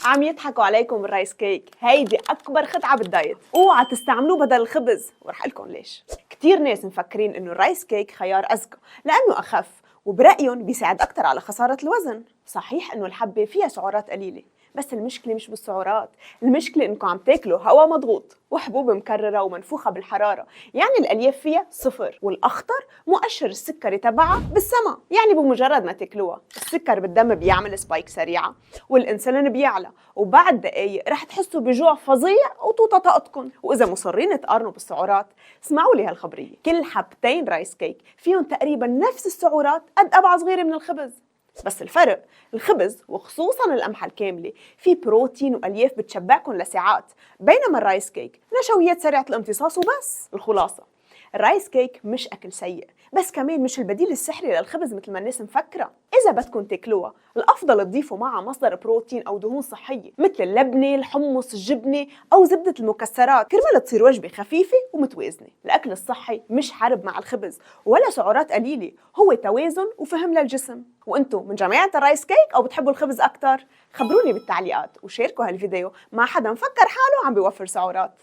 عم يضحكوا عليكم بالرايس كيك، هيدي أكبر خدعة بالدايت، اوعى تستعملوه بدل الخبز، ورح لكم ليش. كتير ناس مفكرين إنه الرايس كيك خيار أذكى لأنه أخف وبرأيهم بيساعد أكتر على خسارة الوزن. صحيح إنه الحبة فيها سعرات قليلة، بس المشكلة مش بالسعرات، المشكلة إنكم عم تاكلوا هواء مضغوط وحبوب مكررة ومنفوخة بالحرارة، يعني الألياف فيها صفر، والأخطر مؤشر السكري تبعها بالسما، يعني بمجرد ما تاكلوها السكر بالدم بيعمل سبايك سريعة والإنسولين بيعلى، وبعد دقايق رح تحسوا بجوع فظيع وتوطى طاقتكم. وإذا مصرين تقارنوا بالسعرات، اسمعوا لي هالخبرية، كل حبتين رايس كيك فيهم تقريبا نفس السعرات قد أبعة صغيرة من الخبز. بس الفرق الخبز وخصوصا القمحة الكاملة في بروتين والياف بتشبعكم لساعات، بينما الرايس كيك نشويات سريعة الامتصاص وبس. الخلاصة الرايس كيك مش أكل سيء، بس كمان مش البديل السحري للخبز مثل ما الناس مفكرة. إذا بدكم تاكلوها الأفضل تضيفوا معها مصدر بروتين أو دهون صحية مثل اللبنة، الحمص، الجبنة أو زبدة المكسرات، كرمال تصير وجبة خفيفة ومتوازنة. الأكل الصحي مش حرب مع الخبز ولا سعرات قليلة، هو توازن وفهم للجسم. وانتو من جماعة الرايس كيك أو بتحبوا الخبز أكتر؟ خبروني بالتعليقات وشاركوا هالفيديو مع حدا مفكر حاله عم بيوفر سعرات.